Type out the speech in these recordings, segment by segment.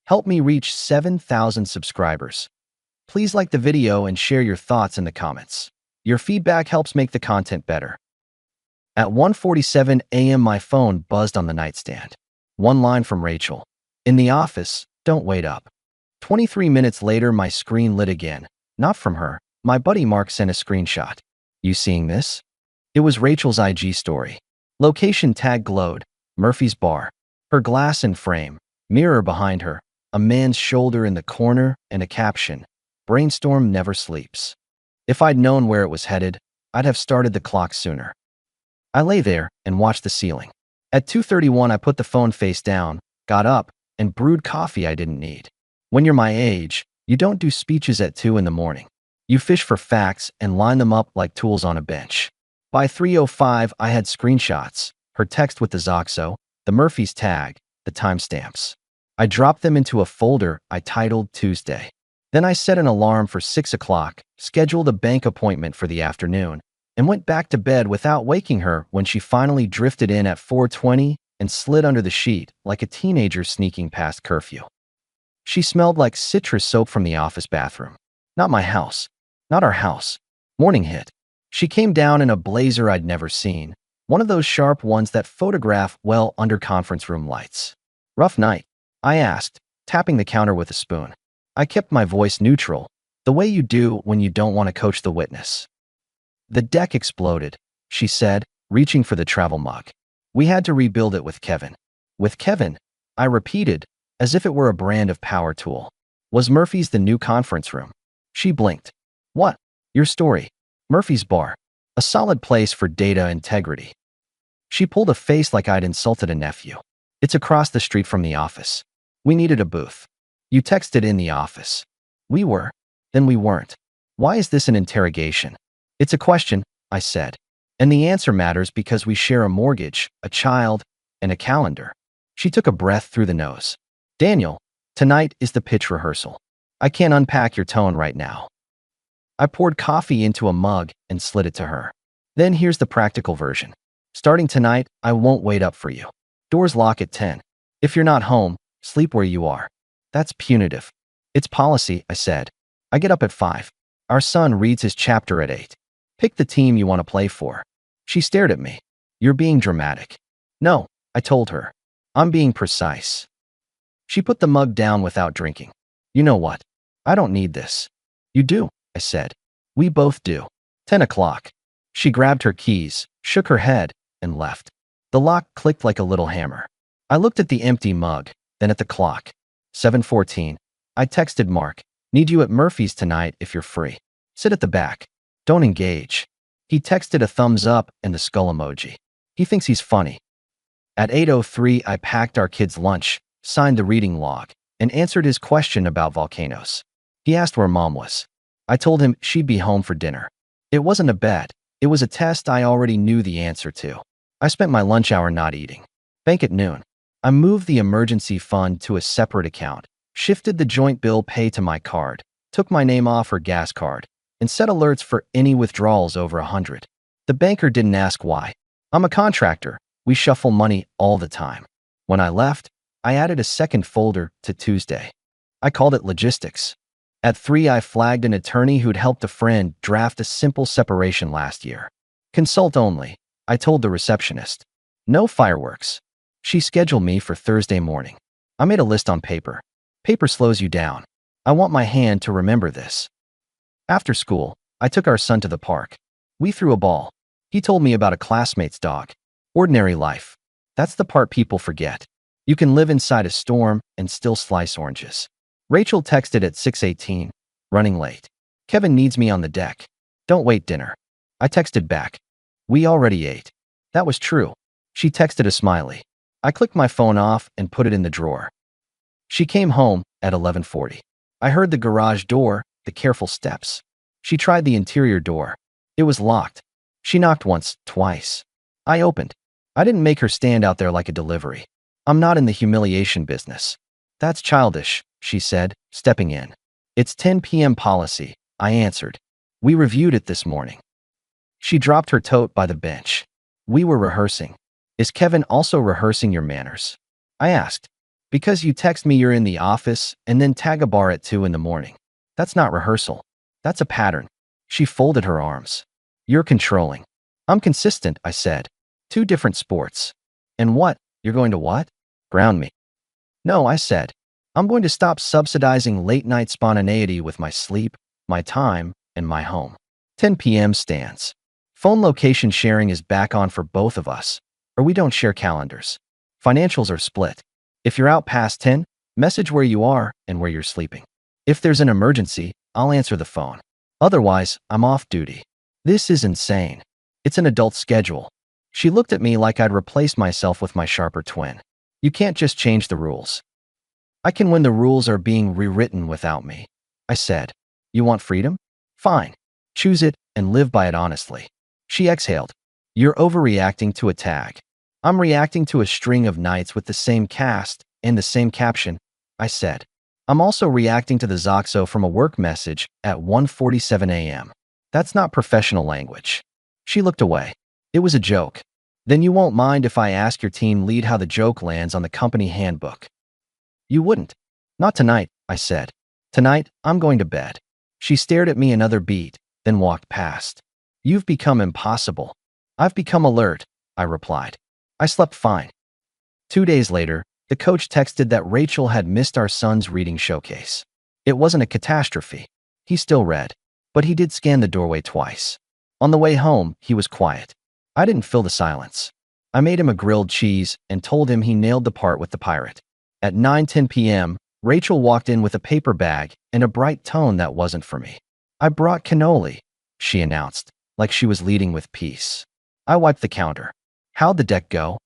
Help me reach 7,000 subscribers. Please like the video and share your thoughts in the comments. Your feedback helps make the content better. At 1:47 a.m. my phone buzzed on the nightstand. One line from Rachel. In the office, don't wait up. 23 minutes later my screen lit again. Not from her. My buddy Mark sent a screenshot. You seeing this? It was Rachel's IG story. Location tag glowed. Murphy's Bar. Her glass in frame. Mirror behind her. A man's shoulder in the corner and a caption. Brainstorm never sleeps. If I'd known where it was headed, I'd have started the clock sooner. I lay there and watched the ceiling. At 2:31 I put the phone face down, got up, and brewed coffee I didn't need. When you're my age, you don't do speeches at 2 in the morning. You fish for facts and line them up like tools on a bench. By 3:05 I had screenshots, her text with the Zoxo, the Murphy's tag, the timestamps. I dropped them into a folder I titled Tuesday. Then I set an alarm for 6 o'clock, scheduled a bank appointment for the afternoon, and went back to bed without waking her when she finally drifted in at 4:20 and slid under the sheet like a teenager sneaking past curfew. She smelled like citrus soap from the office bathroom. Not my house. Not our house. Morning hit. She came down in a blazer I'd never seen, one of those sharp ones that photograph well under conference room lights. Rough night? I asked, tapping the counter with a spoon. I kept my voice neutral, the way you do when you don't want to coach the witness. The deck exploded, she said, reaching for the travel mug. We had to rebuild it with Kevin. With Kevin, I repeated, as if it were a brand of power tool. Was Murphy's the new conference room? She blinked. What? Your story. Murphy's Bar. A solid place for data integrity. She pulled a face like I'd insulted a nephew. It's across the street from the office. We needed a booth. You texted in the office. We were. Then we weren't. Why is this an interrogation? It's a question, I said. And the answer matters because we share a mortgage, a child, and a calendar. She took a breath through the nose. Daniel, tonight is the pitch rehearsal. I can't unpack your tone right now. I poured coffee into a mug and slid it to her. Then here's the practical version. Starting tonight, I won't wait up for you. Doors lock at 10. If you're not home, sleep where you are. That's punitive. It's policy, I said. I get up at 5. Our son reads his chapter at 8. Pick the team you want to play for. She stared at me. You're being dramatic. No, I told her. I'm being precise. She put the mug down without drinking. You know what? I don't need this. You do, I said. We both do. 10 o'clock. She grabbed her keys, shook her head, and left. The lock clicked like a little hammer. I looked at the empty mug, then at the clock. 7:14. I texted Mark. Need you at Murphy's tonight if you're free. Sit at the back. Don't engage. He texted a thumbs up and the skull emoji. He thinks he's funny. At 8:03, I packed our kids' lunch, signed the reading log, and answered his question about volcanoes. He asked where Mom was. I told him she'd be home for dinner. It wasn't a bet. It was a test I already knew the answer to. I spent my lunch hour not eating. Bank at noon. I moved the emergency fund to a separate account, shifted the joint bill pay to my card, took my name off her gas card, and set alerts for any withdrawals over 100. The banker didn't ask why. I'm a contractor. We shuffle money all the time. When I left, I added a second folder to Tuesday. I called it Logistics. At 3, I flagged an attorney who'd helped a friend draft a simple separation last year. Consult only, I told the receptionist. No fireworks. She scheduled me for Thursday morning. I made a list on paper. Paper slows you down. I want my hand to remember this. After school, I took our son to the park. We threw a ball. He told me about a classmate's dog. Ordinary life. That's the part people forget. You can live inside a storm and still slice oranges. Rachel texted at 6:18, running late. Kevin needs me on the deck. Don't wait dinner. I texted back. We already ate. That was true. She texted a smiley. I clicked my phone off and put it in the drawer. She came home at 11:40. I heard the garage door, the careful steps. She tried the interior door. It was locked. She knocked once, twice. I opened. I didn't make her stand out there like a delivery. I'm not in the humiliation business. That's childish, she said, stepping in. It's 10 p.m. policy, I answered. We reviewed it this morning. She dropped her tote by the bench. We were rehearsing. Is Kevin also rehearsing your manners? I asked. Because you text me you're in the office and then tag a bar at 2 in the morning. That's not rehearsal. That's a pattern. She folded her arms. You're controlling. I'm consistent, I said. Two different sports. And what? You're going to what? Ground me. No, I said. I'm going to stop subsidizing late-night spontaneity with my sleep, my time, and my home. 10 p.m. stands. Phone location sharing is back on for both of us, or we don't share calendars. Financials are split. If you're out past 10, message where you are and where you're sleeping. If there's an emergency, I'll answer the phone. Otherwise, I'm off duty. This is insane. It's an adult schedule. She looked at me like I'd replaced myself with my sharper twin. You can't just change the rules. I can when the rules are being rewritten without me. I said. You want freedom? Fine. Choose it and live by it honestly. She exhaled. You're overreacting to a tag. I'm reacting to a string of nights with the same cast and the same caption, I said. I'm also reacting to the Zoxo from a work message at 1:47 a.m. That's not professional language. She looked away. It was a joke. Then you won't mind if I ask your team lead how the joke lands on the company handbook. You wouldn't. Not tonight, I said. Tonight, I'm going to bed. She stared at me another beat, then walked past. You've become impossible. I've become alert, I replied. I slept fine. 2 days later, the coach texted that Rachel had missed our son's reading showcase. It wasn't a catastrophe. He still read, but he did scan the doorway twice. On the way home, he was quiet. I didn't fill the silence. I made him a grilled cheese and told him he nailed the part with the pirate. At 9:10 p.m., Rachel walked in with a paper bag and a bright tone that wasn't for me. I brought cannoli, she announced, like she was leading with peace. I wiped the counter. How'd the deck go?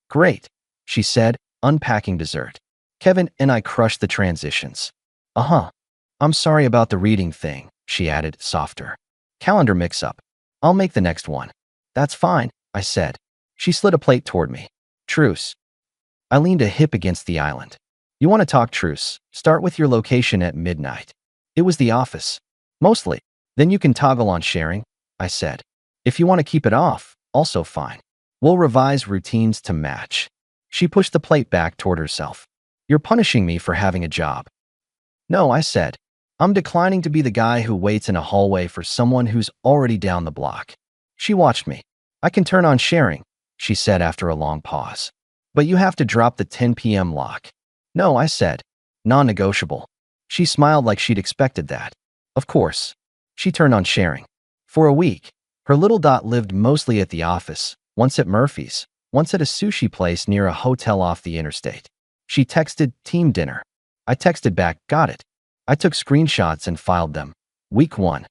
Great, she said, unpacking dessert. Kevin and I crushed the transitions. I'm sorry about the reading thing, she added, softer. Calendar mix-up. I'll make the next one. That's fine, I said. She slid a plate toward me. Truce. I leaned a hip against the island. You want to talk truce? Start with your location at midnight. It was the office. Mostly. Then you can toggle on sharing, I said. If you want to keep it off, also fine. We'll revise routines to match. She pushed the plate back toward herself. You're punishing me for having a job. No, I said. I'm declining to be the guy who waits in a hallway for someone who's already down the block. She watched me. I can turn on sharing, she said after a long pause. But you have to drop the 10 p.m. lock. No, I said. Non-negotiable. She smiled like she'd expected that. Of course. She turned on sharing. For a week, her little dot lived mostly at the office, once at Murphy's, once at a sushi place near a hotel off the interstate. She texted, team dinner. I texted back, got it. I took screenshots and filed them. Week 1.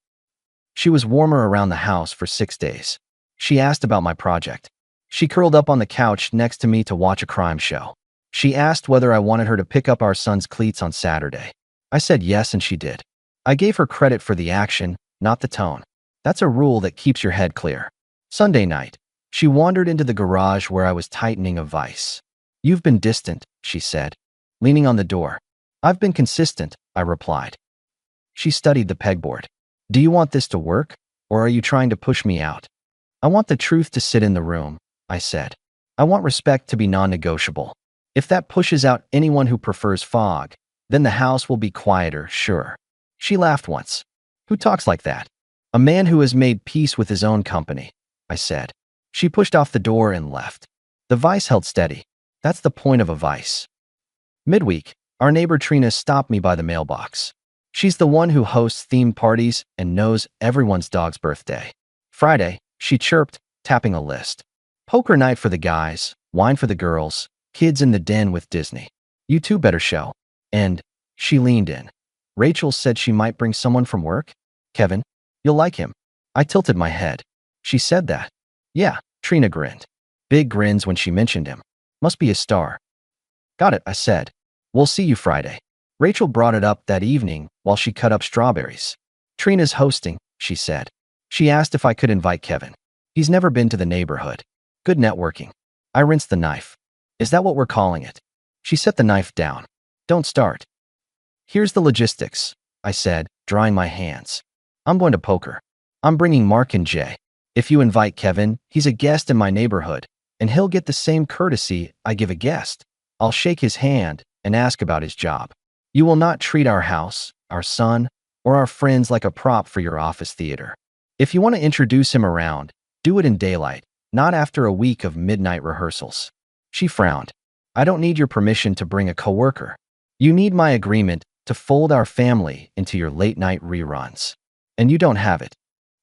She was warmer around the house for 6 days. She asked about my project. She curled up on the couch next to me to watch a crime show. She asked whether I wanted her to pick up our son's cleats on Saturday. I said yes, and she did. I gave her credit for the action, not the tone. That's a rule that keeps your head clear. Sunday night, she wandered into the garage where I was tightening a vise. You've been distant, she said, leaning on the door. I've been consistent, I replied. She studied the pegboard. Do you want this to work, or are you trying to push me out? I want the truth to sit in the room, I said. I want respect to be non-negotiable. If that pushes out anyone who prefers fog, then the house will be quieter, sure. She laughed once. Who talks like that? A man who has made peace with his own company, I said. She pushed off the door and left. The vice held steady. That's the point of a vice. Midweek, our neighbor Trina stopped me by the mailbox. She's the one who hosts themed parties and knows everyone's dog's birthday. Friday, she chirped, tapping a list. Poker night for the guys, wine for the girls, kids in the den with Disney. You two better show. And she leaned in. Rachel said she might bring someone from work. Kevin, you'll like him. I tilted my head. She said that. Yeah, Trina grinned. Big grins when she mentioned him. Must be a star. Got it, I said. We'll see you Friday. Rachel brought it up that evening while she cut up strawberries. Trina's hosting, she said. She asked if I could invite Kevin. He's never been to the neighborhood. Good networking. I rinsed the knife. Is that what we're calling it? She set the knife down. Don't start. Here's the logistics, I said, drying my hands. I'm going to poker. I'm bringing Mark and Jay. If you invite Kevin, he's a guest in my neighborhood, and he'll get the same courtesy I give a guest. I'll shake his hand and ask about his job. You will not treat our house, our son, or our friends like a prop for your office theater. If you want to introduce him around, do it in daylight, not after a week of midnight rehearsals. She frowned. I don't need your permission to bring a coworker. You need my agreement to fold our family into your late-night reruns. And you don't have it.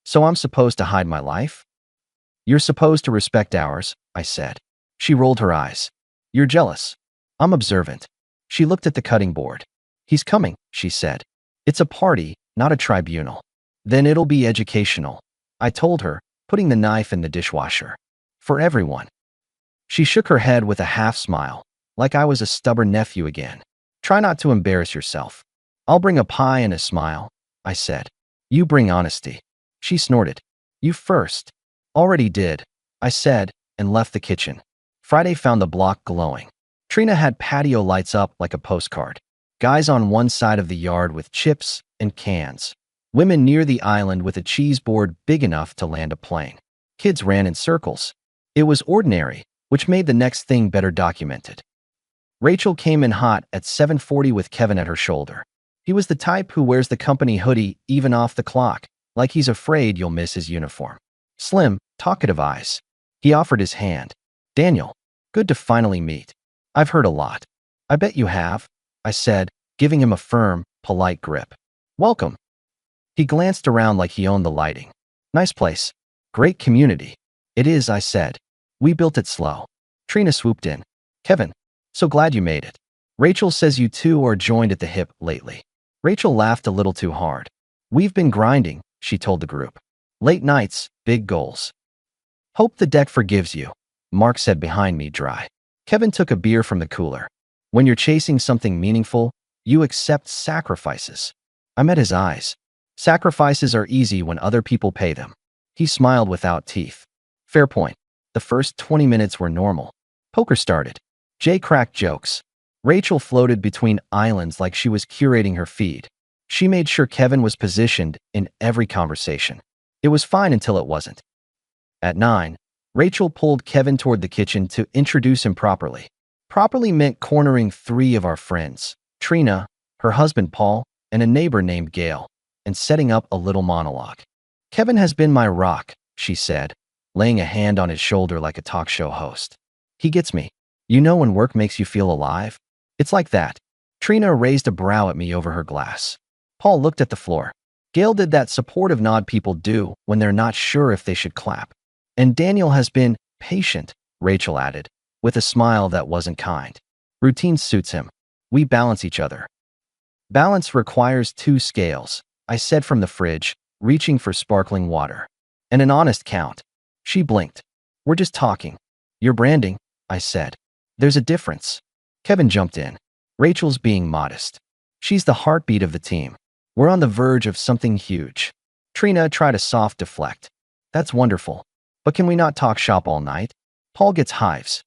So I'm supposed to hide my life? You're supposed to respect ours, I said. She rolled her eyes. You're jealous. I'm observant. She looked at the cutting board. He's coming, she said. It's a party, not a tribunal. Then it'll be educational, I told her, putting the knife in the dishwasher. For everyone. She shook her head with a half-smile, like I was a stubborn nephew again. Try not to embarrass yourself. I'll bring a pie and a smile, I said. You bring honesty. She snorted. You first. Already did, I said, and left the kitchen. Friday found the block glowing. Trina had patio lights up like a postcard. Guys on one side of the yard with chips and cans. Women near the island with a cheese board big enough to land a plane. Kids ran in circles. It was ordinary, which made the next thing better documented. Rachel came in hot at 7:40 with Kevin at her shoulder. He was the type who wears the company hoodie even off the clock, like he's afraid you'll miss his uniform. Slim, talkative eyes. He offered his hand. Daniel, good to finally meet. I've heard a lot. I bet you have, I said, giving him a firm, polite grip. Welcome. He glanced around like he owned the lighting. Nice place. Great community. It is, I said. We built it slow. Trina swooped in. Kevin, so glad you made it. Rachel says you two are joined at the hip lately. Rachel laughed a little too hard. We've been grinding, she told the group. Late nights, big goals. Hope the deck forgives you, Mark said behind me dry. Kevin took a beer from the cooler. When you're chasing something meaningful, you accept sacrifices. I met his eyes. Sacrifices are easy when other people pay them. He smiled without teeth. Fair point. The first 20 minutes were normal. Poker started. Jay cracked jokes. Rachel floated between islands like she was curating her feed. She made sure Kevin was positioned in every conversation. It was fine until it wasn't. At 9, Rachel pulled Kevin toward the kitchen to introduce him properly. Properly meant cornering 3 of our friends, Trina, her husband Paul, and a neighbor named Gail, and setting up a little monologue. Kevin has been my rock, she said, laying a hand on his shoulder like a talk show host. He gets me. You know when work makes you feel alive? It's like that. Trina raised a brow at me over her glass. Paul looked at the floor. Gail did that supportive nod people do when they're not sure if they should clap. And Daniel has been patient, Rachel added, with a smile that wasn't kind. Routine suits him. We balance each other. Balance requires 2 scales, I said from the fridge, reaching for sparkling water. And an honest count. She blinked. We're just talking. You're branding, I said. There's a difference. Kevin jumped in. Rachel's being modest. She's the heartbeat of the team. We're on the verge of something huge. Trina tried a soft deflect. That's wonderful. But can we not talk shop all night? Paul gets hives.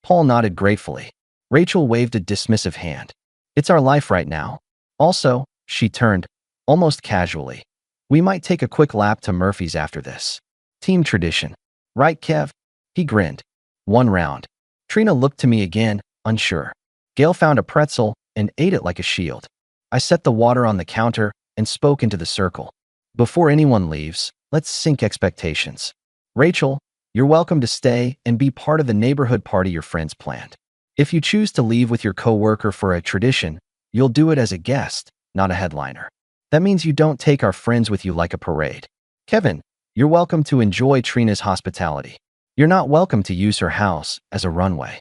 Paul nodded gratefully. Rachel waved a dismissive hand. It's our life right now. Also, she turned, almost casually. We might take a quick lap to Murphy's after this. Team tradition. Right, Kev? He grinned. 1 round. Trina looked to me again, unsure. Gail found a pretzel and ate it like a shield. I set the water on the counter and spoke into the circle. Before anyone leaves, let's sync expectations. Rachel, you're welcome to stay and be part of the neighborhood party your friends planned. If you choose to leave with your coworker for a tradition, you'll do it as a guest, not a headliner. That means you don't take our friends with you like a parade. Kevin, you're welcome to enjoy Trina's hospitality. You're not welcome to use her house as a runway.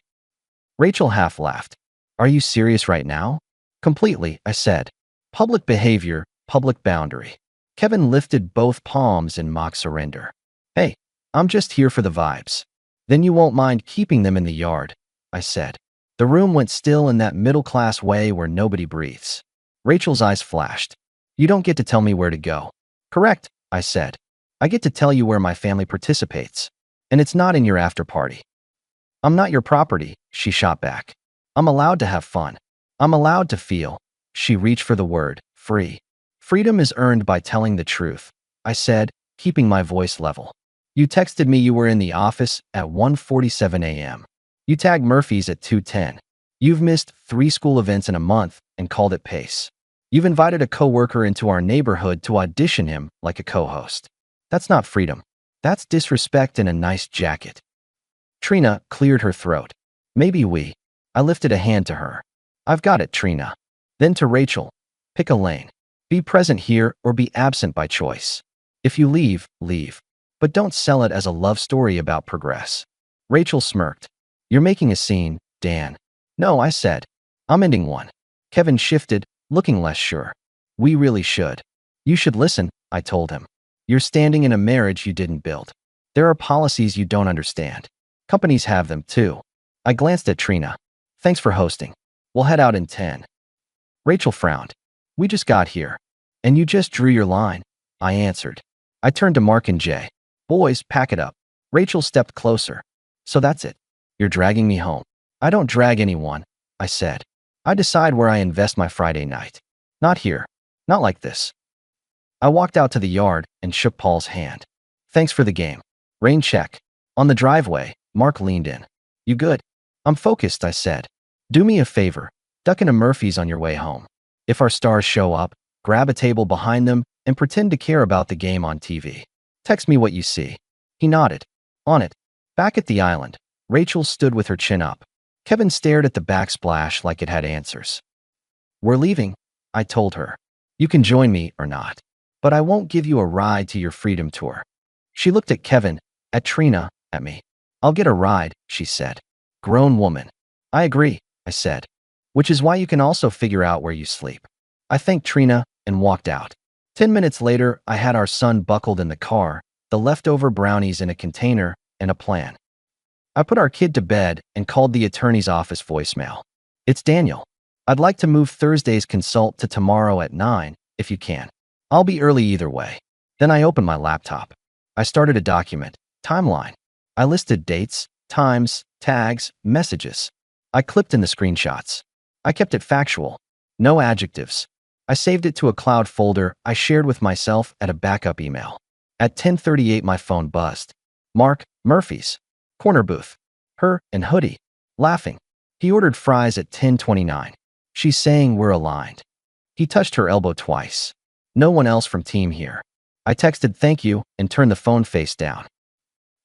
Rachel half laughed. Are you serious right now? Completely, I said. Public behavior, public boundary. Kevin lifted both palms in mock surrender. Hey, I'm just here for the vibes. Then you won't mind keeping them in the yard, I said. The room went still in that middle-class way where nobody breathes. Rachel's eyes flashed. You don't get to tell me where to go. Correct, I said. I get to tell you where my family participates. And it's not in your after-party. I'm not your property, she shot back. I'm allowed to have fun. I'm allowed to feel. She reached for the word, free. Freedom is earned by telling the truth, I said, keeping my voice level. You texted me you were in the office at 1:47 a.m. You tagged Murphy's at 2:10. You've missed 3 school events in a month and called it pace. You've invited a coworker into our neighborhood to audition him like a co-host. That's not freedom. That's disrespect in a nice jacket. Trina cleared her throat. Maybe we. I lifted a hand to her. I've got it, Trina. Then to Rachel. Pick a lane. Be present here or be absent by choice. If you leave, leave. But don't sell it as a love story about progress. Rachel smirked. You're making a scene, Dan. No, I said. I'm ending one. Kevin shifted, looking less sure. We really should. You should listen, I told him. You're standing in a marriage you didn't build. There are policies you don't understand. Companies have them too. I glanced at Trina. Thanks for hosting. We'll head out in 10. Rachel frowned. We just got here. And you just drew your line, I answered. I turned to Mark and Jay. Boys, pack it up. Rachel stepped closer. So that's it. You're dragging me home. I don't drag anyone, I said. I decide where I invest my Friday night. Not here. Not like this. I walked out to the yard and shook Paul's hand. Thanks for the game. Rain check. On the driveway, Mark leaned in. You good? I'm focused, I said. Do me a favor. Duck into Murphy's on your way home. If our stars show up, grab a table behind them and pretend to care about the game on TV. Text me what you see. He nodded. On it. Back at the island, Rachel stood with her chin up. Kevin stared at the backsplash like it had answers. We're leaving, I told her. You can join me or not. But I won't give you a ride to your freedom tour. She looked at Kevin, at Trina, at me. I'll get a ride, she said. Grown woman. I agree, I said. Which is why you can also figure out where you sleep. I thanked Trina and walked out. 10 minutes later, I had our son buckled in the car, the leftover brownies in a container, and a plan. I put our kid to bed and called the attorney's office voicemail. It's Daniel. I'd like to move Thursday's consult to tomorrow at 9, if you can. I'll be early either way. Then I opened my laptop. I started a document, timeline. I listed dates, times, tags, messages. I clipped in the screenshots. I kept it factual. No adjectives. I saved it to a cloud folder I shared with myself at a backup email. At 10:38 my phone buzzed. Mark, Murphy's. Corner booth. Her and Hoodie. Laughing. He ordered fries at 10:29. She's saying we're aligned. He touched her elbow twice. No one else from team here. I texted thank you and turned the phone face down.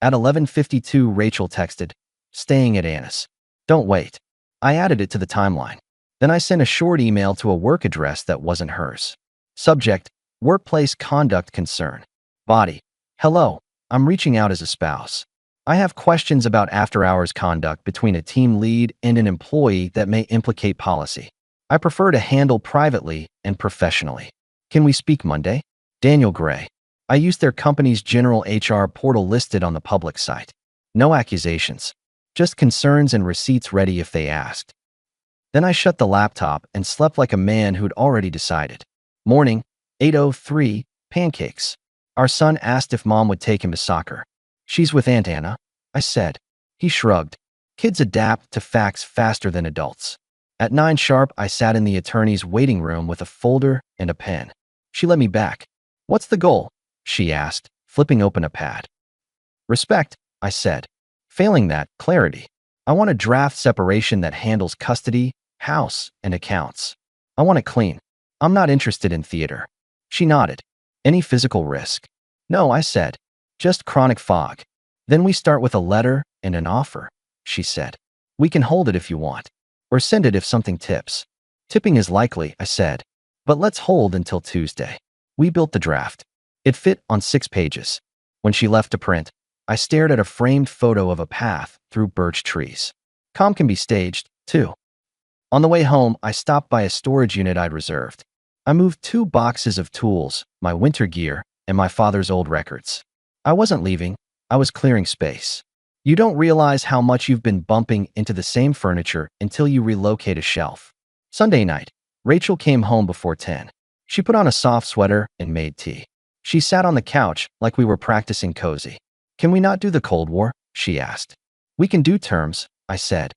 At 11:52 Rachel texted, staying at Anna's. Don't wait. I added it to the timeline. Then I sent a short email to a work address that wasn't hers. Subject, workplace conduct concern. Body, hello, I'm reaching out as a spouse. I have questions about after-hours conduct between a team lead and an employee that may implicate policy. I prefer to handle privately and professionally. Can we speak Monday? Daniel Gray. I used their company's general HR portal listed on the public site. No accusations. Just concerns and receipts ready if they asked. Then I shut the laptop and slept like a man who'd already decided. Morning, 8:03, pancakes. Our son asked if mom would take him to soccer. She's with Aunt Anna, I said. He shrugged. Kids adapt to facts faster than adults. At 9 sharp, I sat in the attorney's waiting room with a folder and a pen. She let me back. What's the goal? She asked, flipping open a pad. Respect, I said. Failing that, clarity. I want a draft separation that handles custody, house, and accounts. I want it clean. I'm not interested in theater. She nodded. Any physical risk? No, I said. Just chronic fog. Then we start with a letter and an offer, she said. We can hold it if you want. Or send it if something tips. Tipping is likely, I said. But let's hold until Tuesday. We built the draft. It fit on 6 pages. When she left to print, I stared at a framed photo of a path through birch trees. Calm can be staged, too. On the way home, I stopped by a storage unit I'd reserved. I moved 2 boxes of tools, my winter gear, and my father's old records. I wasn't leaving, I was clearing space. You don't realize how much you've been bumping into the same furniture until you relocate a shelf. Sunday night, Rachel came home before 10. She put on a soft sweater and made tea. She sat on the couch like we were practicing cozy. Can we not do the Cold War? She asked. We can do terms, I said.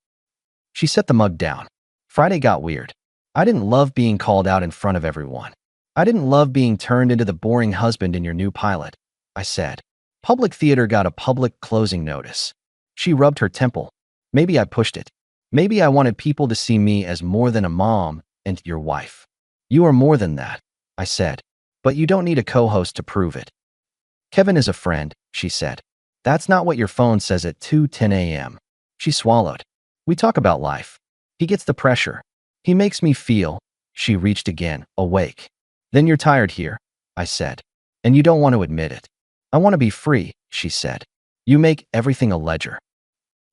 She set the mug down. Friday got weird. I didn't love being called out in front of everyone. I didn't love being turned into the boring husband in your new pilot, I said. Public theater got a public closing notice. She rubbed her temple. Maybe I pushed it. Maybe I wanted people to see me as more than a mom and your wife. You are more than that, I said. But you don't need a co-host to prove it. Kevin is a friend, she said. That's not what your phone says at 2:10 a.m. She swallowed. We talk about life. He gets the pressure. He makes me feel, she reached again, awake. Then you're tired here, I said. And you don't want to admit it. I want to be free, she said. You make everything a ledger.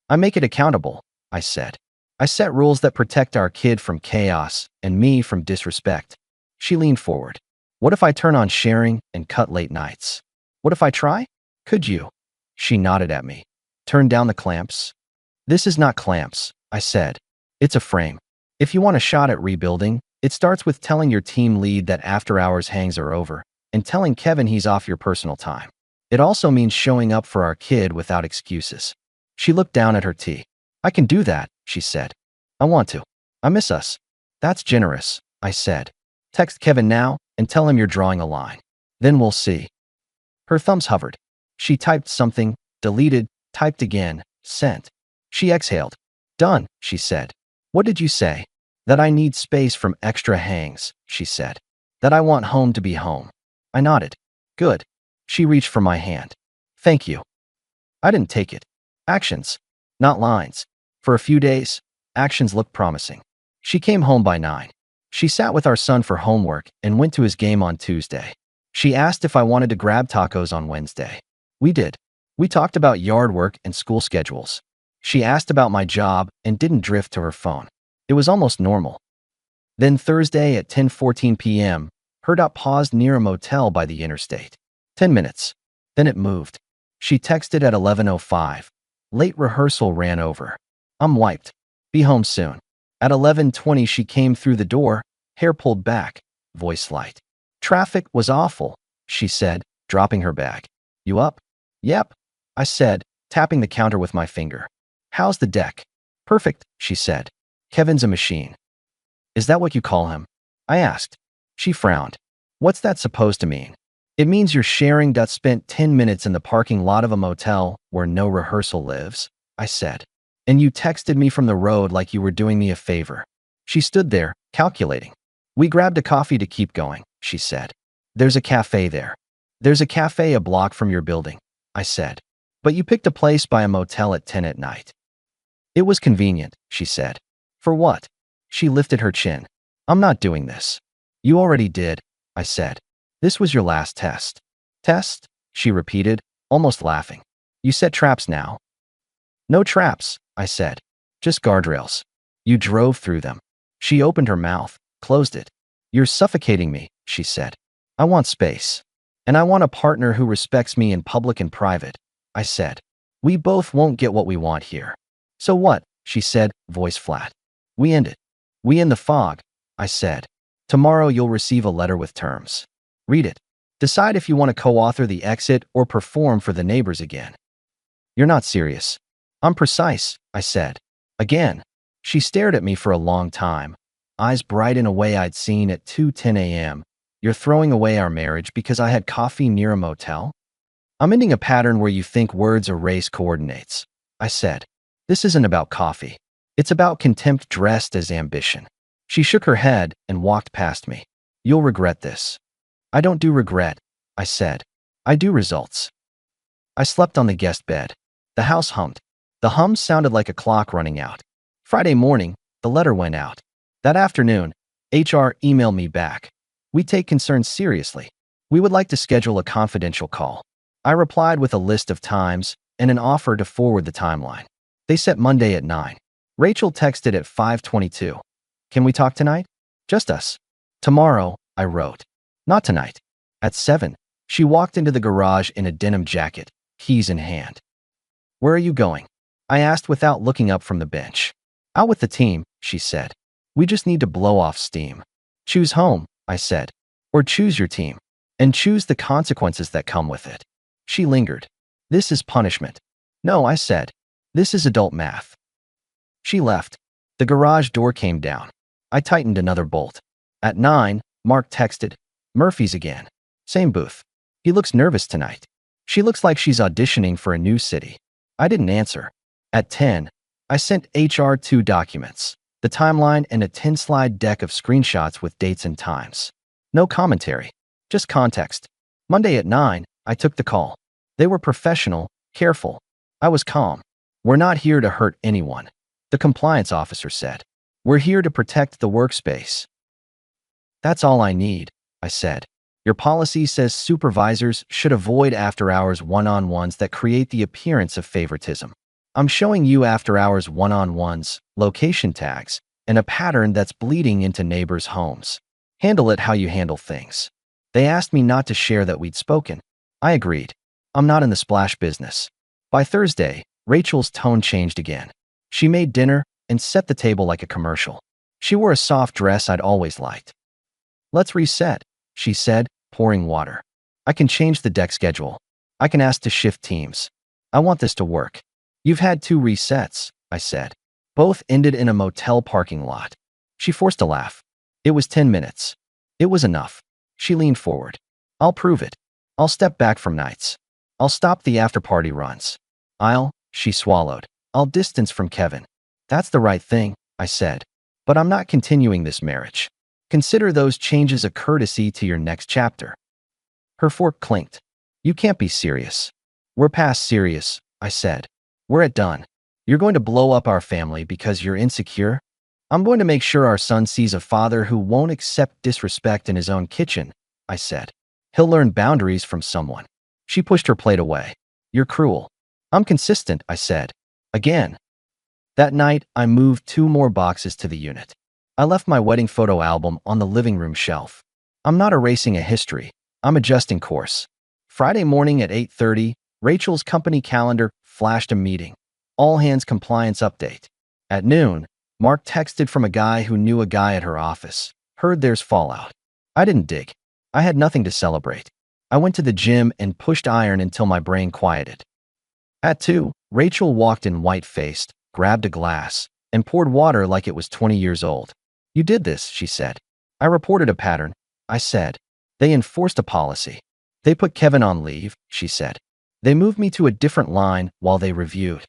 I make it accountable, I said. I set rules that protect our kid from chaos and me from disrespect. She leaned forward. What if I turn on sharing and cut late nights? What if I try? Could you? She nodded at me. Turn down the clamps? This is not clamps, I said. It's a frame. If you want a shot at rebuilding, it starts with telling your team lead that after-hours hangs are over and telling Kevin he's off your personal time. It also means showing up for our kid without excuses. She looked down at her tea. I can do that, she said. I want to. I miss us. That's generous, I said. Text Kevin now and tell him you're drawing a line. Then we'll see. Her thumbs hovered. She typed something, deleted, typed again, sent. She exhaled. Done, she said. What did you say? That I need space from extra hangs, she said. That I want home to be home. I nodded. Good. She reached for my hand. Thank you. I didn't take it. Actions, not lines. For a few days, actions looked promising. She came home by 9. She sat with our son for homework and went to his game on Tuesday. She asked if I wanted to grab tacos on Wednesday. We did. We talked about yard work and school schedules. She asked about my job and didn't drift to her phone. It was almost normal. Then Thursday at 10:14 p.m., her dot paused near a motel by the interstate. 10 minutes. Then it moved. She texted at 11:05. Late rehearsal ran over. I'm wiped. Be home soon. At 11:20 she came through the door, hair pulled back, voice light. Traffic was awful, she said, dropping her bag. You up? Yep, I said, tapping the counter with my finger. How's the deck? Perfect, she said. Kevin's a machine. Is that what you call him? I asked. She frowned. What's that supposed to mean? It means you're sharing. Spent 10 minutes in the parking lot of a motel where no rehearsal lives, I said. And you texted me from the road like you were doing me a favor. She stood there, calculating. We grabbed a coffee to keep going, she said. There's a cafe there. There's a cafe a block from your building, I said. But you picked a place by a motel at 10 at night. It was convenient, she said. For what? She lifted her chin. I'm not doing this. You already did, I said. This was your last test. Test? She repeated, almost laughing. You set traps now. No traps, I said. Just guardrails. You drove through them. She opened her mouth, closed it. You're suffocating me, she said. I want space. And I want a partner who respects me in public and private, I said. We both won't get what we want here. So what? She said, voice flat. We end it. We end the fog, I said. Tomorrow you'll receive a letter with terms. Read it. Decide if you want to co-author the exit or perform for the neighbors again. You're not serious. I'm precise, I said. Again. She stared at me for a long time, eyes bright in a way I'd seen at 2:10 a.m. You're throwing away our marriage because I had coffee near a motel? I'm ending a pattern where you think words erase coordinates, I said. This isn't about coffee. It's about contempt dressed as ambition. She shook her head and walked past me. You'll regret this. I don't do regret, I said. I do results. I slept on the guest bed. The house hummed. The hum sounded like a clock running out. Friday morning, the letter went out. That afternoon, HR emailed me back. We take concerns seriously. We would like to schedule a confidential call. I replied with a list of times and an offer to forward the timeline. They set Monday at 9. Rachel texted at 5:22. Can we talk tonight? Just us. Tomorrow, I wrote. Not tonight. At 7, she walked into the garage in a denim jacket, keys in hand. Where are you going? I asked without looking up from the bench. Out with the team, she said. We just need to blow off steam. Choose home, I said. Or choose your team. And choose the consequences that come with it. She lingered. This is punishment. No, I said. This is adult math. She left. The garage door came down. I tightened another bolt. At 9, Mark texted. Murphy's again. Same booth. He looks nervous tonight. She looks like she's auditioning for a new city. I didn't answer. At 10, I sent HR 2 documents, the timeline and a 10-slide deck of screenshots with dates and times. No commentary, just context. Monday at 9, I took the call. They were professional, careful. I was calm. We're not here to hurt anyone, the compliance officer said. We're here to protect the workspace. That's all I need, I said. Your policy says supervisors should avoid after-hours one-on-ones that create the appearance of favoritism. I'm showing you after-hours one-on-ones, location tags, and a pattern that's bleeding into neighbors' homes. Handle it how you handle things. They asked me not to share that we'd spoken. I agreed. I'm not in the splash business. By Thursday, Rachel's tone changed again. She made dinner and set the table like a commercial. She wore a soft dress I'd always liked. Let's reset, she said, pouring water. I can change the deck schedule. I can ask to shift teams. I want this to work. You've had 2 resets, I said. Both ended in a motel parking lot. She forced a laugh. It was 10 minutes. It was enough. She leaned forward. I'll prove it. I'll step back from nights. I'll stop the after-party runs. She swallowed. I'll distance from Kevin. That's the right thing, I said. But I'm not continuing this marriage. Consider those changes a courtesy to your next chapter. Her fork clinked. You can't be serious. We're past serious, I said. We're at done. You're going to blow up our family because you're insecure? I'm going to make sure our son sees a father who won't accept disrespect in his own kitchen, I said. He'll learn boundaries from someone. She pushed her plate away. You're cruel. I'm consistent, I said. Again. That night, I moved 2 more boxes to the unit. I left my wedding photo album on the living room shelf. I'm not erasing a history. I'm adjusting course. Friday morning at 8:30, Rachel's company calendar flashed a meeting. All hands compliance update. At noon, Mark texted from a guy who knew a guy at her office. Heard there's fallout. I didn't dig. I had nothing to celebrate. I went to the gym and pushed iron until my brain quieted. At 2, Rachel walked in white-faced, grabbed a glass, and poured water like it was 20 years old. You did this, she said. I reported a pattern, I said. They enforced a policy. They put Kevin on leave, she said. They moved me to a different line while they reviewed.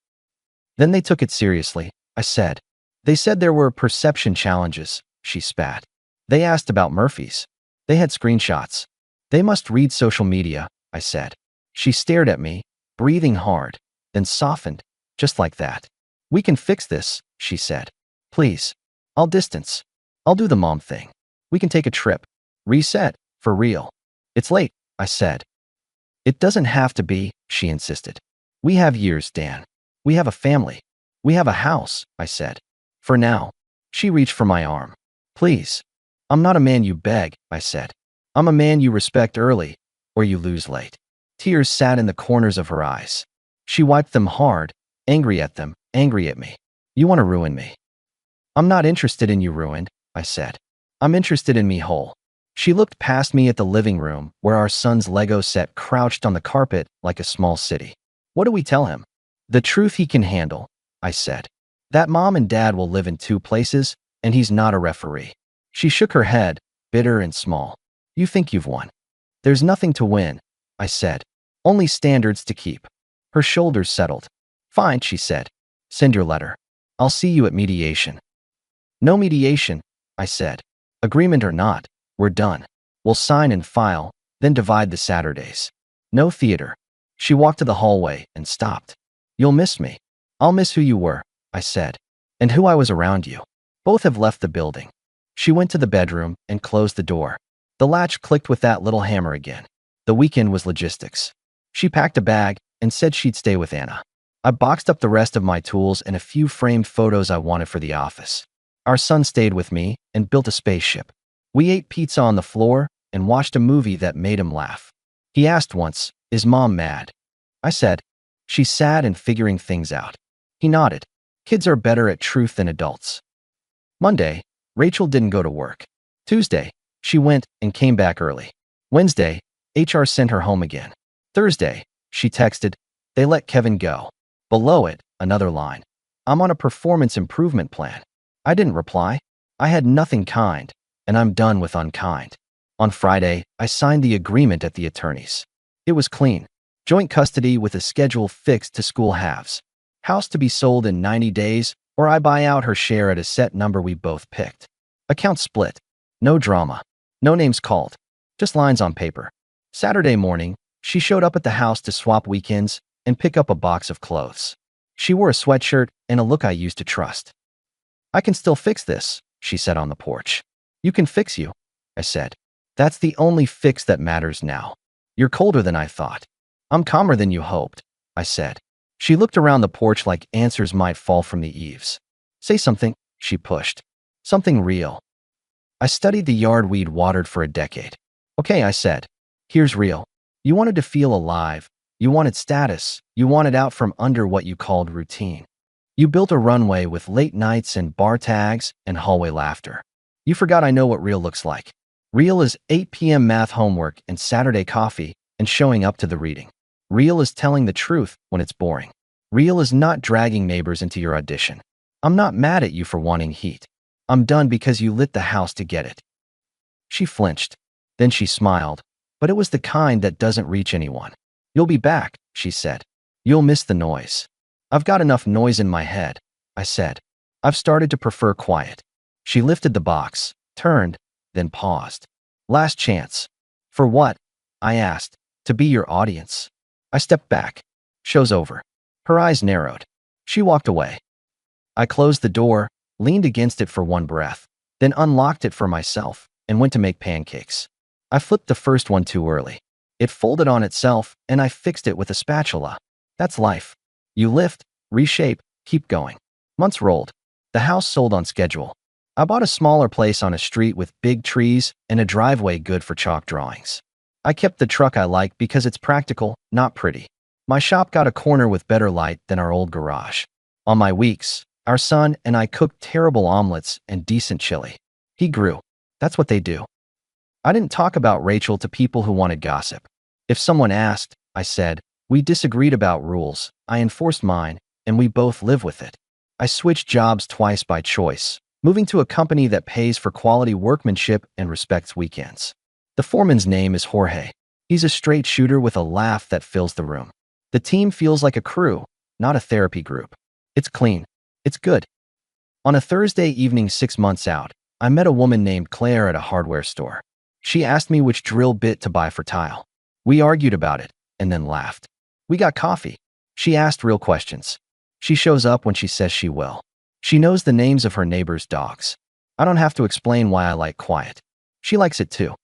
Then they took it seriously, I said. They said there were perception challenges, she spat. They asked about Murphy's. They had screenshots. They must read social media, I said. She stared at me, breathing hard, then softened, just like that. We can fix this, she said. Please. I'll distance. I'll do the mom thing. We can take a trip. Reset, for real. It's late, I said. It doesn't have to be, she insisted. We have years, Dan. We have a family. We have a house, I said. For now. She reached for my arm. Please. I'm not a man you beg, I said. I'm a man you respect early, or you lose late. Tears sat in the corners of her eyes. She wiped them hard, angry at them, angry at me. You want to ruin me. I'm not interested in you ruined, I said. I'm interested in me whole. She looked past me at the living room where our son's Lego set crouched on the carpet like a small city. What do we tell him? The truth he can handle, I said. That mom and dad will live in 2 places, and he's not a referee. She shook her head, bitter and small. You think you've won. There's nothing to win, I said. Only standards to keep. Her shoulders settled. Fine, she said. Send your letter. I'll see you at mediation. No mediation, I said. Agreement or not, we're done. We'll sign and file, then divide the Saturdays. No theater. She walked to the hallway and stopped. You'll miss me. I'll miss who you were, I said. And who I was around you. Both have left the building. She went to the bedroom and closed the door. The latch clicked with that little hammer again. The weekend was logistics. She packed a bag and said she'd stay with Anna. I boxed up the rest of my tools and a few framed photos I wanted for the office. Our son stayed with me and built a spaceship. We ate pizza on the floor and watched a movie that made him laugh. He asked once, "Is mom mad?" I said, "She's sad and figuring things out." He nodded. Kids are better at truth than adults. Monday, Rachel didn't go to work. Tuesday, she went and came back early. Wednesday, HR sent her home again. Thursday, she texted, "They let Kevin go." Below it, another line. "I'm on a performance improvement plan." I didn't reply. I had nothing kind, and I'm done with unkind. On Friday, I signed the agreement at the attorney's. It was clean. Joint custody with a schedule fixed to school halves. House to be sold in 90 days, or I buy out her share at a set number we both picked. Account split. No drama. No names called. Just lines on paper. Saturday morning, she showed up at the house to swap weekends and pick up a box of clothes. She wore a sweatshirt and a look I used to trust. "I can still fix this," she said on the porch. "You can fix you," I said. "That's the only fix that matters now. You're colder than I thought." "I'm calmer than you hoped," I said. She looked around the porch like answers might fall from the eaves. "Say something," she pushed. "Something real." I studied the yard we'd watered for a decade. "Okay," I said. "Here's real. You wanted to feel alive. You wanted status. You wanted out from under what you called routine. You built a runway with late nights and bar tags and hallway laughter. You forgot I know what real looks like. Real is 8 p.m. math homework and Saturday coffee and showing up to the reading. Real is telling the truth when it's boring. Real is not dragging neighbors into your audition. I'm not mad at you for wanting heat. I'm done because you lit the house to get it." She flinched. Then she smiled, but it was the kind that doesn't reach anyone. "You'll be back," she said. "You'll miss the noise." "I've got enough noise in my head," I said. "I've started to prefer quiet." She lifted the box, turned, then paused. "Last chance." "For what?" I asked. "To be your audience." I stepped back. "Show's over." Her eyes narrowed. She walked away. I closed the door, leaned against it for one breath, then unlocked it for myself and went to make pancakes. I flipped the first one too early. It folded on itself, and I fixed it with a spatula. That's life. You lift, reshape, keep going. Months rolled. The house sold on schedule. I bought a smaller place on a street with big trees and a driveway good for chalk drawings. I kept the truck I like because it's practical, not pretty. My shop got a corner with better light than our old garage. On my weeks, our son and I cooked terrible omelets and decent chili. He grew. That's what they do. I didn't talk about Rachel to people who wanted gossip. If someone asked, I said, "We disagreed about rules. I enforced mine, and we both live with it." I switched jobs twice by choice, moving to a company that pays for quality workmanship and respects weekends. The foreman's name is Jorge. He's a straight shooter with a laugh that fills the room. The team feels like a crew, not a therapy group. It's clean. It's good. On a Thursday evening 6 months out, I met a woman named Claire at a hardware store. She asked me which drill bit to buy for tile. We argued about it, and then laughed. We got coffee. She asked real questions. She shows up when she says she will. She knows the names of her neighbors' dogs. I don't have to explain why I like quiet. She likes it too.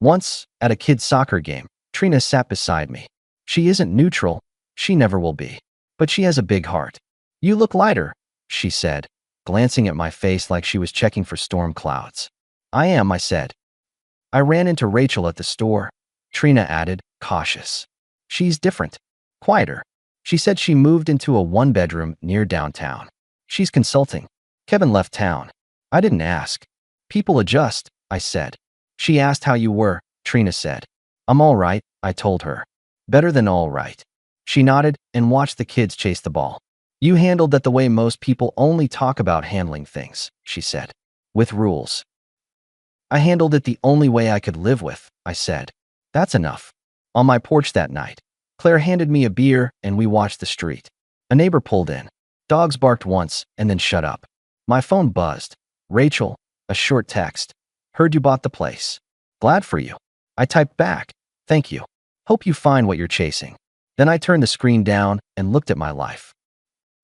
Once, at a kid's soccer game, Trina sat beside me. She isn't neutral. She never will be. But she has a big heart. "You look lighter," she said, glancing at my face like she was checking for storm clouds. "I am," I said. "I ran into Rachel at the store," Trina added, cautious. "She's different. Quieter. She said she moved into a one-bedroom near downtown. She's consulting. Kevin left town." I didn't ask. "People adjust," I said. "She asked how you were," Trina said. "I'm all right," I told her. "Better than all right." She nodded and watched the kids chase the ball. "You handled that the way most people only talk about handling things," she said. "With rules." "I handled it the only way I could live with," I said. "That's enough." On my porch that night, Claire handed me a beer and we watched the street. A neighbor pulled in. Dogs barked once and then shut up. My phone buzzed. "Rachel," a short text. "Heard you bought the place. Glad for you." I typed back, "Thank you. Hope you find what you're chasing." Then I turned the screen down and looked at my life.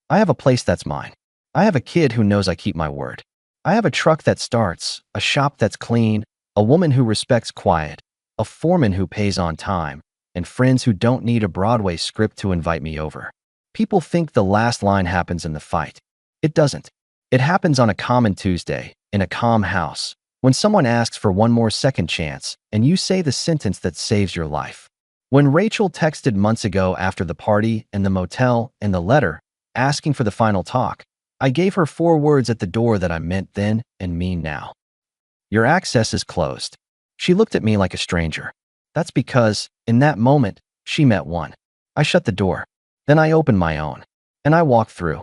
I have a place that's mine. I have a kid who knows I keep my word. I have a truck that starts, a shop that's clean, a woman who respects quiet, a foreman who pays on time, and friends who don't need a Broadway script to invite me over. People think the last line happens in the fight. It doesn't. It happens on a common Tuesday, in a calm house, when someone asks for one more second chance, and you say the sentence that saves your life. When Rachel texted months ago after the party and the motel and the letter, asking for the final talk, I gave her 4 words at the door that I meant then and mean now. "Your access is closed." She looked at me like a stranger. That's because, in that moment, she met one. I shut the door. Then I opened my own. And I walked through.